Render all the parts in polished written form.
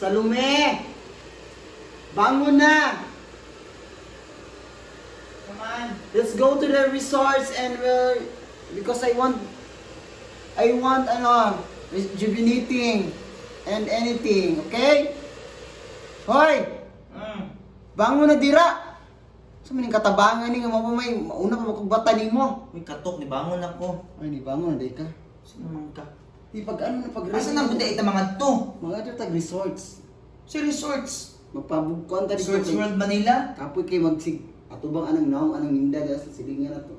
Salome! Bangon na! Come on. Let's go to the resorts and because I want rejuvenating and anything, okay? Hoy! Bangon na dira! Sa maning katabangan ni nga mapamay, mauna pa makugbata nimo. Uy, katok, ni bangon ako. Ay, ni bangon na ka. Sino man ka? Di pag ano na pag Asa na buti ita mga to? mga ito tag resorts. Si Resorts. Magpabugkuan ta Resorts World Manila. Kapoy kay magsig atubang anang naong anang minda sa silingan na to.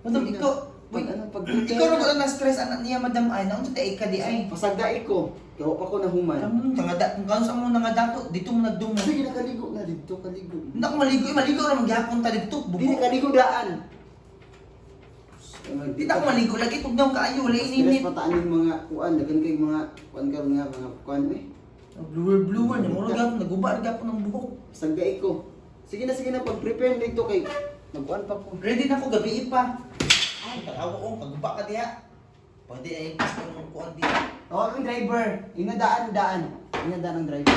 Madam, Sige na. ikaw, Pag ano pag ikaw rin wala na-stress anak niya, madam ay. Naunsa tayo ka di ay. pasagdai ko. Gawa pa ko na human. Kung kano sa mo nangadato, dito mo nagdungo. Sige nakaligo na dito kaligo. Hindi ako maligo ra magyapon ta dito. Dili Bubo. kaligo daan. Di na ako maligo lagi, tugnaw kaayo, wala Stress ininit. pataan yung mga kuan, dagan kay mga kuan karon nga mga kuan Bluer niya, mura gapon, naguba gapon ng buhok. Pasagdai ko. Sige na pag-prepare dito kay magkuan pa ko. Ready na ako gabi pa. Ay, tarawa ko, kaguba ka diha. Pwede ay pas ko ng kuan diha. Oh, ang driver. Ingadaan. Ingadaan ang driver.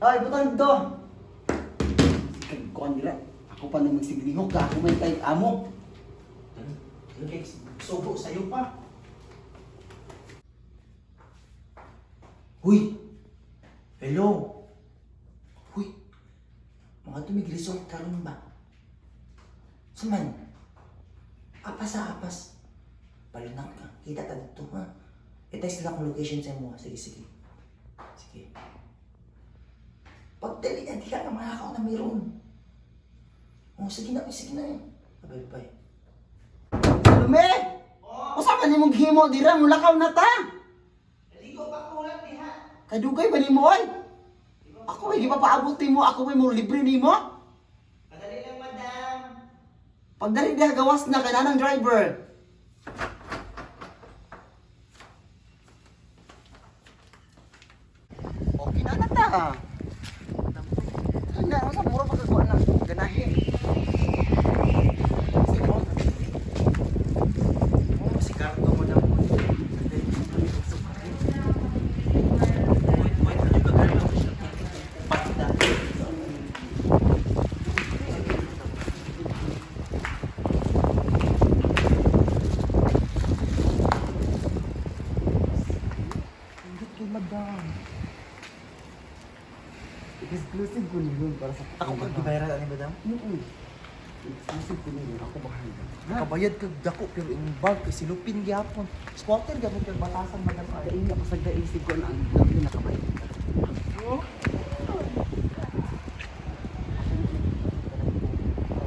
Ay, butang dito. Kuan dira. Ako pa na magsigrihok ka. Ako may kay amo. Lagi subo sa'yo pa. Huy! Hello! Huy! Mga tumig-resort karon ba? Saman? Apas. Palunak ka. Kita ka dito, ha? I-text lang akong location sa mo. Sige. Pagdali na, di ka na makakaw na mayroon. Oh, sige na. Bye. Lume! Usa pa nimong himo dira mulakaw na ta. Naligo pa ko lang diha. Kadugay ba nimo oy? Ako may gipapaabot mo, ako may mo libre nimo. Madali lang, madam. Pagdali diha gawas na kay nanang driver. Okay na ta. Ano sa mura pagkakuan na ganahin. Si Cardo mo daw. Madam. Exclusive ko yun para sa Ako pag gibayran ani madam. Exclusive ko yun. Ako bahala. Nakabayad kag dako pero yung bag kay silupin gyapon. Squatter gyapon kag batasan madam ay. Dahil ako sa daisig ko na ang dami nakabayad.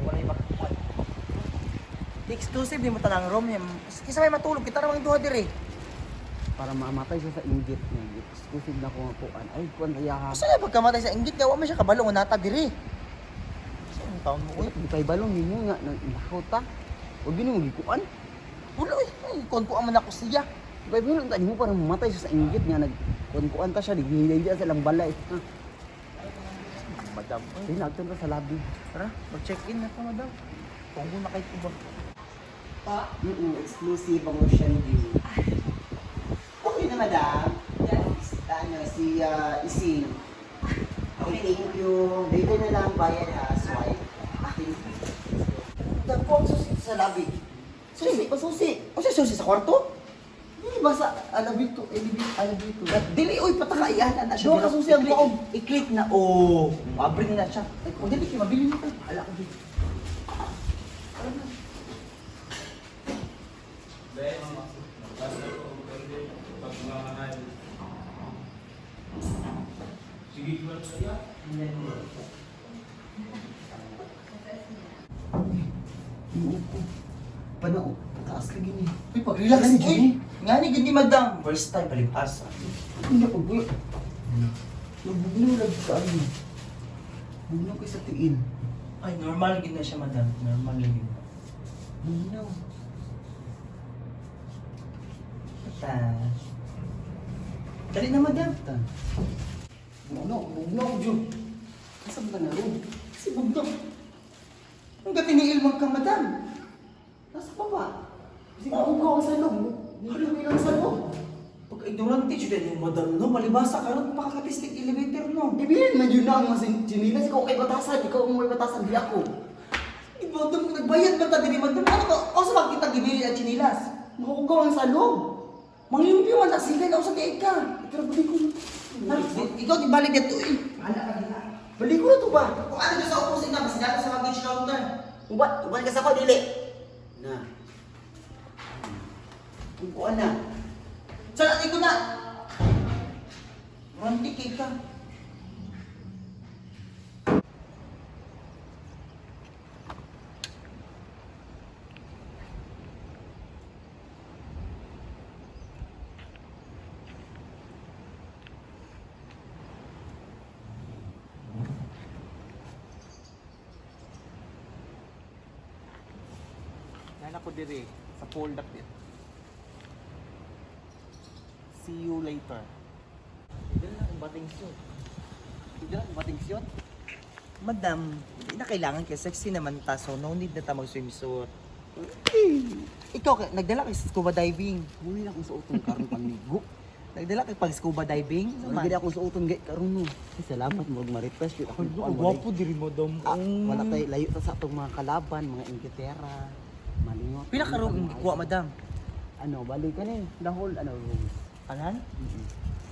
Wala iba ka. Exclusive di mo tanang room niya. Kisa may matulog kita ra mang duha diri. Para mamatay siya sa inggit niya. Exclusive na ko nga kuan. Ay, kuan kaya ha. Asa na pagkamatay sa inggit gawa man siya kabalo nga nata diri. Sa ang taon mo uy. Di pa ibalong ninyo nga nakaw ta. Huwag yun yung gikuan. Wala uy. Kon ko man ako siya. Di pa ibalong ta. Di mo parang mamatay siya sa inggit nga. Nagkuan ta siya. Di sa lang balay. Ha? Madam. Di nagtun ta sa lobby. Tara, mag-check-in na pa madam. Kung na kay ko ba. Pa? Exclusive ang ocean view. Okay na madam. Ano, si Ising. Okay, thank you. Dito na lang bayad ha. Swipe. Thank you. Dagpo ang susi sa lobby. Susi? Pasusi. O siya susi sa kwarto? Hindi ba sa alabito? Alabito. Dili oy patakayan na siya. Doon ka susi ang loob. I-click na oh. Abring na siya. Ay, kung dili kayo mabili nito. Ala ko dito. Panao. Taas ka gini. Uy, pag-relax Ay, uy. Nga ni gindi madam. First time palibhasa. Hindi pa ba? Nabugnaw lang sa ano. Bugnaw kayo sa tiin. Ay, normal gid na siya madam. Normal lang yun. Bugnaw. Ta. Dali na madam. Tan. Bugnaw, Diyo. Kasama ka na rin. Si bugnaw. Ang gatiniil mag ka madam. Nasa baba. Kasi bugnaw sa loob. Hindi lang sa loob. Pagka-ignorante, siya din yung madam, no? Palibasa ka rin, pakakatistik elevator, no? Ibilin man yun na ang mga chinilas. Ikaw kay batasan. Ikaw ang may batasan. Di ako. Madam, nagbayad ba tayo, madam? Ano ka? O sa bakit kita gibili ang chinilas? Makugaw ang salog. Manglimpyo man na sila, ikaw sa kaya ka. Pero balik ko. Ikaw, di balik dito eh. Hala ka nila. Balik ko na to ba? Kung ano doon sa opposite na, mas dito sa luggage counter. Uban ka sa ko, dili. Na. Kukuan na. Sa natin ko na. Ranti kay ka. Yan ako dire sa fold up it. See you later. Hindi na akong bating suit. Hindi na akong bating suit. Madam, hindi na kailangan kaya sexy naman ta, so no need na ta mag-swimsuit. Ikaw, nagdala kay scuba diving. Muli na akong suotong karon panigo. Nagdala kay pag scuba diving. Wala gid akong suotong gay karon no. Ay, salamat mo ma-request yun. Ang gwapo diri madam. Wala tayo layo ta sa atong mga kalaban, mga ingkitera. Malingot. Pila ka room kuha madam? Ano, balik ka ni. Dahol ano rooms. Anan?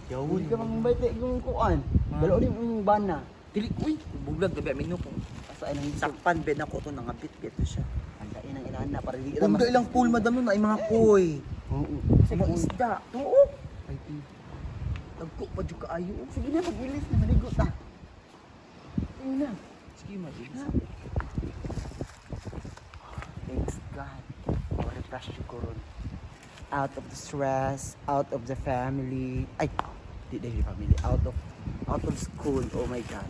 Yawon ka mang invite kung kuan. Dalo ni mong bana. Dili, uy, buglag gabi amin no kung Asa ay nang sakpan bed na ko to nangabit-bit to siya. Andain ang inana para di Kung ilang pool madam nun ay mga koy. Oo. Sa mga isda. Oo. Ay, Tagko pa jud kaayo. sige na pagilis na maligo ta. Sige na. Sige madam. Thanks God. Ma-refresh ko ron. Out of the stress, out of the family. Ay, di dahil family. Out of school. Oh my God.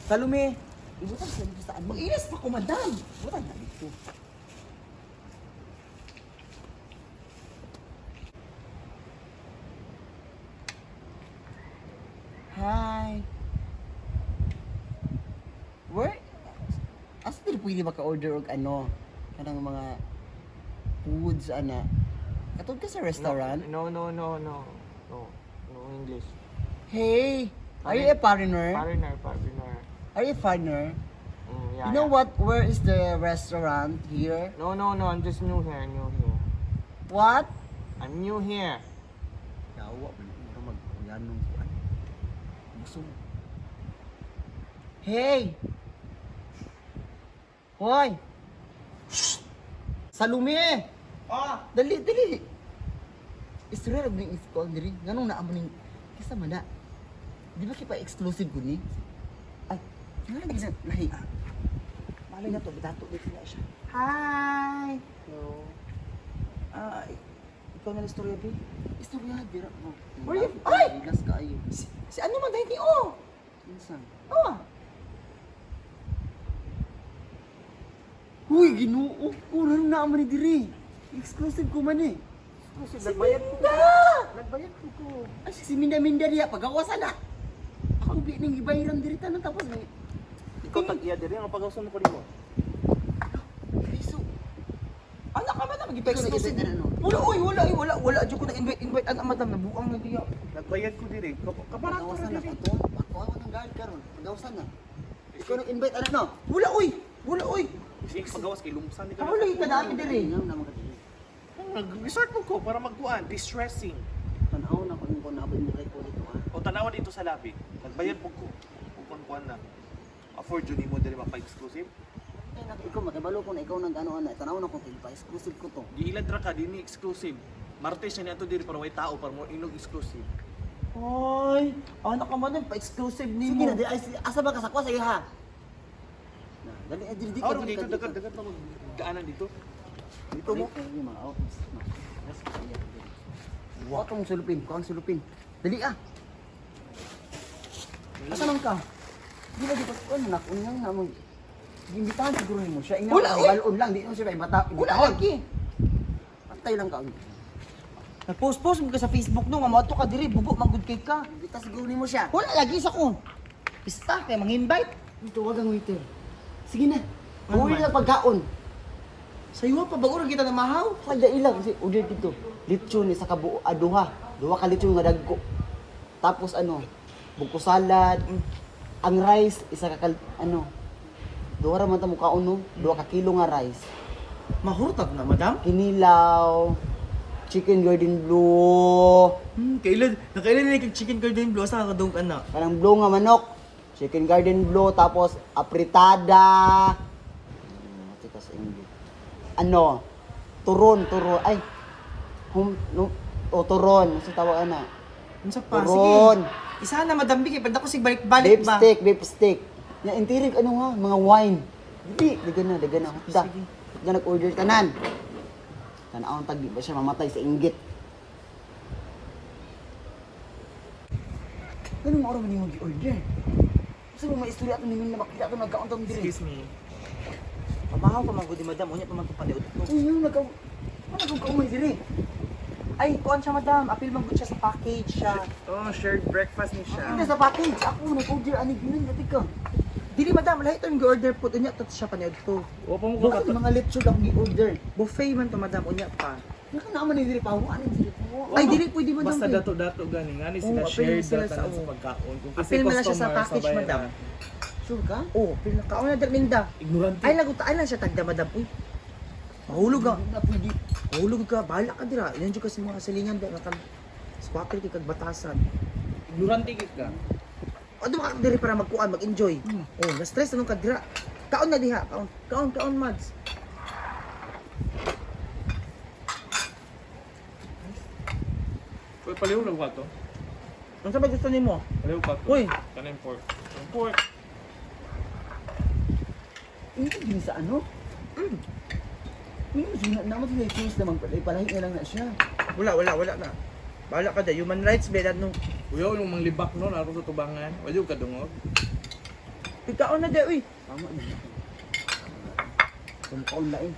Salome, Ibutan sa dito sa ano. mag-inis pa ko madam. Ibutan na dito. Hi. Where? Asa dito pwede maka-order og ano? Kanang mga foods, ana. Katod ka sa restaurant? No English. Hey! Are you a foreigner? Foreigner. Are you a foreigner? Yeah, You know yeah. what? Where is the restaurant here? No, I'm just new here. What? I'm new here. Yawa, ano mag-uyanong kuan. Gusto mo. Hey! Hoy! Salome! Ah! Dali! Istorya rin yung iskol diri. Ganong naamo ning kisa mana. Di ba kipa exclusive ko ni? Ay, nga lagi sa lahi. Malay na to, dato dito na siya. Hi! Hello. Ikaw na istorya, Bi? Istorya, dira mo. Where you- Ay! Ilas ka ayo. Si ano man dahil ni oh. Insan. Oh. Huy, ginuo ko na naman ni diri. Exclusive ko man eh. Nagbayad ko. Nagbayad ko. Ay, si Minda niya, pagawasan na. Ako bi ning ibayaran diri tanan tapos may Ikaw tag-iya diri ang pagawson ko nimo. piso. Anak ka ba na Ikaw mag-exclusive? na ano? Wala dyan ko na invite ang madam na buang na diya. Nagbayad ko diri. Kaparato Pagawasan na na diri. kato. Pakuha ng guard karon. Pagawasan na. Ikaw nang invite ano no? Wala uy. Sige, pagawas kay lumsan ni ka. Wala ka dami diri. Ngayon naman ka diri. Nag-resort mo ko para magkuan, distressing. Tanaw na kung nabay mo kay ko dito ha. O tanawa dito sa labi. Nagbayad po ko. Kuan na. Afford yun mo diri mapa-exclusive. Ay, ikaw makibalo ko na ikaw nang ano ana. Tanaw na ko kay pa exclusive ko to. Giilad ra ka dini exclusive. Martes siya niya to diri para may tao para mo inog exclusive. Ay, anak ka man pa-exclusive ni Sige mo. na, asa ba ka sa kwa sige ha. Na, dali diri Aron dito dagat na gaanan dito. Dito mo yung mga office. Wow, tong sulupin, ko ang sulupin. Dali ah. Asa man ka? Di ba dito ko na kunyang na mo. Gimbitahan siguro nimo siya. Ina, Wala, oy! balon lang, di mo siya ibata. Wala lagi. Pantay lang ka. Nag-post mo ka sa Facebook no, mamoto ka diri, bugo magud kay ka. Bita siguro nimo siya. Wala lagi sa ko. Pista kay mang-invite. Dito wag ang waiter. Sige na. Ano Uwi man? lang pagkaon. Sa iyo pa ba kita na mahaw? Kada ilang kasi order dito. Lechon sa kabuo, duha. Duha ka lechon nga dagko. Tapos ano, buko salad, ang rice isa ka duha ra man ta mukaon no, 2 ka kilo nga rice. Mahurtag na, madam. Kinilaw, chicken garden blue, Nakailan na yung chicken garden blue sa kadong anak. kanang blue nga manok, chicken garden blue, tapos apritada. Tika sa English. Ano, turon, ay, turon, sa tawag ana. Ano sa pa? Turon. Sige. Isa na, madam Big. Pagda ko sig balik-balik ba? Beef steak. Na intirig ano nga, mga wine. Dili, dagan na. Da. Sige. Da nag-order tanan. Tanaon tag di ba siya mamatay sa inggit. Ganun mo oras man yung gi-order. Gusto mo maistorya ato nimin na makita ato nagkaon tong diri. Excuse me. Pamahaw pa magudi madam. Unya pa man paliud ko. Yung nagkaon. Ano kung kaumay diri? Ay, kuan siya madam. Apil man gud siya sa package siya. Oh, shared breakfast ni Ano sa package? Ako nag-order ani ginan dati ka. Dili madam, lahi to yung order po. Unya to siya paniud ko. Wa pa mo Bukas mga lechon ako gi-order. Buffet man to madam. Unya pa. Naka naman ni diri pa. Ano diri po? Ay, dili pwede madam. Basta Kay. dato-dato gani ngani sila Oo, shared apil sila data sa- sa pagkaon. Kung kasi Apil man na siya sa customer, package bayaran. madam. Sure ka? Oh, pinakaon na dal minda. Ignorante. Ay lagutaan lang siya tagda madam. Uy. Mahulog ka. Hindi na pwede. Mahulog ka. Bahala ka dira. Ilan jud kasi mga salingan da nga squatter kay kag batasan. Ignorante gid ka. Ano ka diri para magkuan, mag-enjoy. Oh, na-stress anong kadira. Kaon na diha, kaon mads. Uy, paliw lang ba to? Ano sa ba gusto nimo? Paliw ba to? Uy, Kanin pork. Yung pork. Hindi din sa ano? Hindi mo sila, naman sila i-choose naman pala. Ipalahi na lang na siya. wala na. Bahala ka da, human rights be no. Uyaw yung manglibak no, ako sa tubangan. Wala ka dungog. Ikaon na di, uy. Tama na. Kumakaon na eh.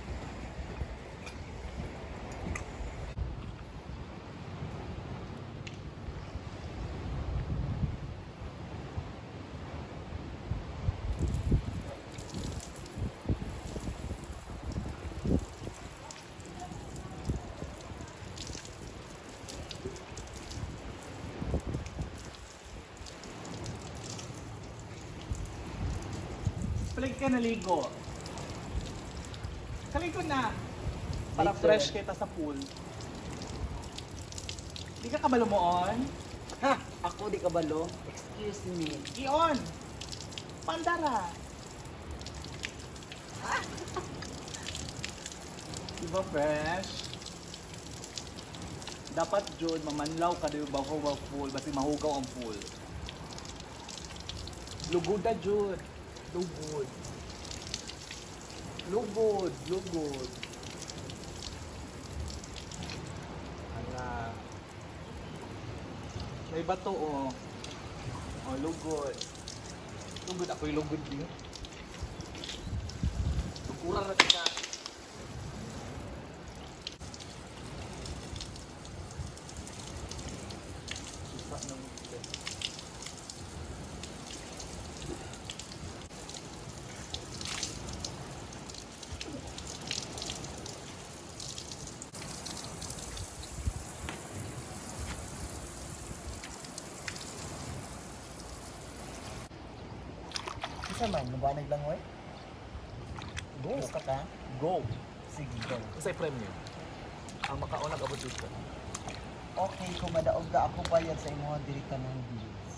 Palagi ka naligo. Kaligo na. Para Later. fresh kita sa pool. Di ka kabalumuon? Ha! Ako di kabalo. Excuse me. Iyon! Pandara! Diba fresh? Dapat Jud, mamanlaw ka din bago ang pool, basi mahugaw ang pool. Lugod na Jud. Lugod. Lugod. Ala. May bato oh. Oh, lugod. Lugod ako yung lugod din. Luguran na kita. Susa ng lugod. Isa man, nabanag lang oy. Go. Ka ta? Go. Sige, go. Kasi premium. Ang makaunag abot dito. Okay, kung madaog na ako bayad sa imong dirita ng bills.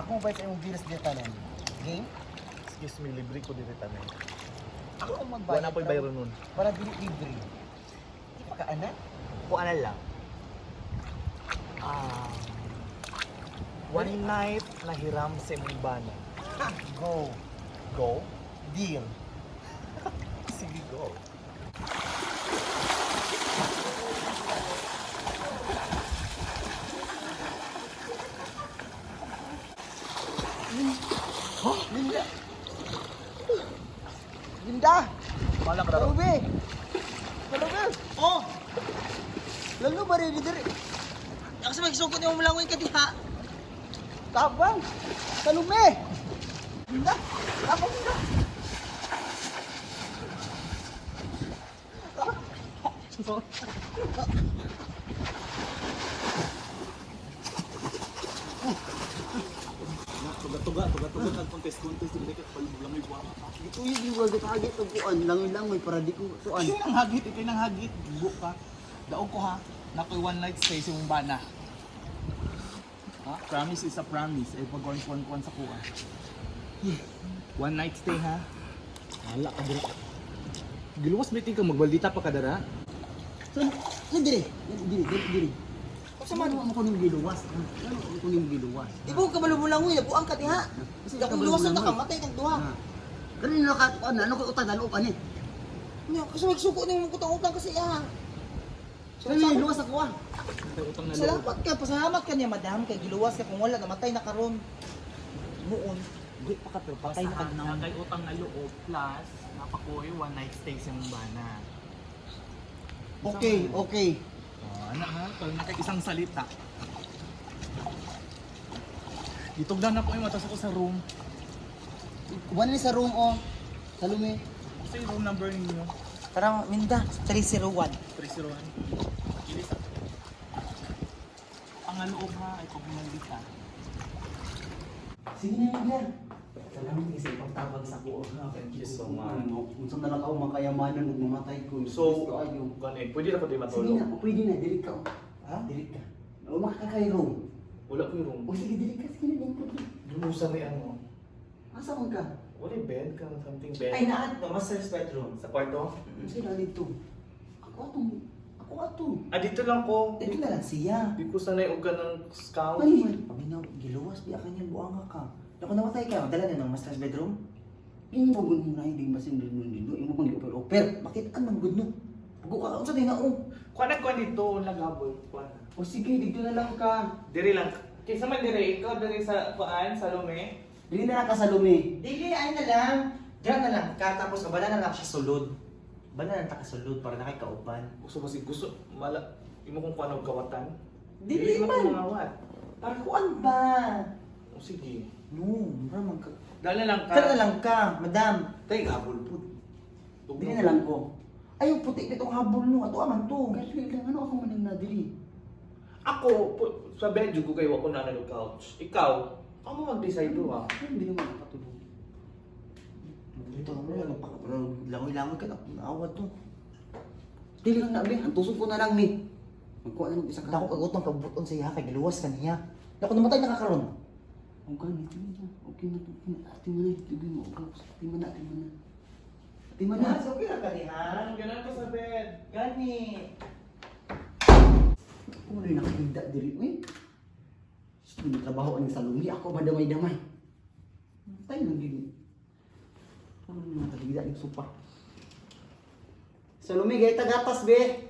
Ako bayad sa imong bills dirita ng game. Excuse me, libre ko dito tanay. Ako ang magbayad. Wala po'y bayro nun. Para dili libre. Di pa ka anak? Kuha na lang. One night na hiram sa Mbana. Go. Go? Deal. Sige, go. Linda. Linda. Wala ka na. Kalubi. Kalubi. Oh, Lalo ba rin diri? ako sa magsugod yung malangoy ka diha. Tabang. Kalubi. Linda. Ako Linda. Tuga-tuga ang contest dili ka palulang may buwak. Ito yung iwag ito hagit o kuan. Langoy-langoy para di ko kuan. Ikaw nang hagit, ikaw nang hagit. Buo ka. Daog ko ha. Nakoy one night stay sa mong bana. Ha? Promise is a promise. Ay pag-kuan sa kuha. One night stay ha. Wala ka dira. Giluwas meeting ka magbaldita pa ka dara. Diri. Sa man mo ko ning giluwas. Ano ko ning giluwas? Di ba ka malubulangoy, nabuang ka diha. Kasi kung luwas na kamatay kang duha. Kanino ka kuan ano ko utang dalo pa ni. Nya, kasi magsuko na yung utang-utang kasi ah. Kanino luwas ako ah. Utang na loob. Salamat ka, pasalamat ka niya madam kay giluwas ka kung wala namatay na karon. Muon. Di pa ka pero patay na kag Kay utang na loob plus napakuha one night stay sa mong bana. Okay. Oh, anak ha, pag nakay isang salita. Ditugdan na ko yung matas ako sa room. Kuan ni sa room o. Salome. Kasi yung room number ninyo. Parang minda 301. 301. Ilis. Ang loob ha, ay kung nandita. Sige na yan. Salamat kasi ipagtabag sa kuha. Thank you so much. Unsa na lang ako makayamanan ug mamatay ko. So, Gusto ayo. gani, pwede na ko di Sige matulog. na, pwede na dili ka. Ha? Dili ka. O makakay room. Wala ko yung room. O sige dili ka, sige na din. Lumusan na ano. Asa man ka? Wala yung bed ka, something bed. Ay naat no, master's bedroom. Sa kwarto? Sige na dito. Ako ato. Ah, dito lang ko. Dito na lang siya. Di ko sanay og ka ng scout. Ano man? Paminaw, giluwas biya kanya buanga ka. Naku namatay ka, dala na ng master's bedroom. Ini mo gud na hindi basin din mo dito. Imo pang oper. Bakit anong good no? Pugo ka unsa din na oh. Kuha na kuha dito, nagabol. Kuha na. O sige, dito na lang ka. Diri lang. Kaysa man diri, ikaw diri sa kuan, sa lume. Dili na lang ka sa lumi. Dili ay na lang. Diyan na lang ka tapos bala na lang siya sulod. Bala na ta ka sulod para na kay kauban. Gusto kasi gusto mala imo kung kuan og kawatan. Dili mo man. mangawat. Para kuan ba? O sige. No, maramang ka. Dala lang ka. Dala na lang ka, madam. Tay habol pud. Tugnaw. Dili na lang ko. Ay, yung puti nitong habol no, ato aman to. Kasi lang ano ako manang nadili. Ako sa bed ko kay wa ko na couch. Ikaw, amo mag-decide do ha. Hindi naman nakatulog. Ito mo langoy-langoy ka na awat to. Dili lang na, be. Ang tusok ko na lang ni. Magkuha na ng isa ka. Dako kagutong pagbuton sa iya kay giluwas ka niya. Naku namatay na ka karon. Ang gani, okay na to. Ati mo na, tubig mo. Ati mo na. Ati mo na. okay ra ka diha. Ganun ko sa bed. Gani. Ano yung nakakita diri? Uy. Sige, trabaho ang salumi. Ako madamay-damay. Tayo lang din. Ano yung nakakita yung supa? Salumi, gaya tagatas, be.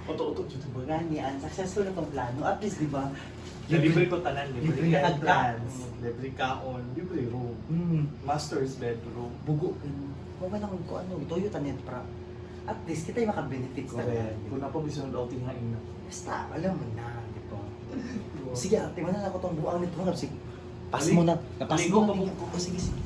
Oto-oto dito ba? Gani, ang successful na tong plano. At least, di ba? Libre ko tanan, Libre libre ka ka plans. libre kaon, libre room. Hmm. Master's bedroom. Bugo. Kung ka na kung ano, itoyo tanet pra. At least kita yung maka-benefits na. Kung napabisunod outing nga ina. Basta, alam mo na, di ba? Sige, atiman na ako tong buang nito. Sige, pas mo na. Pas Maligo mo pa na. mo. Oh, sige, sige.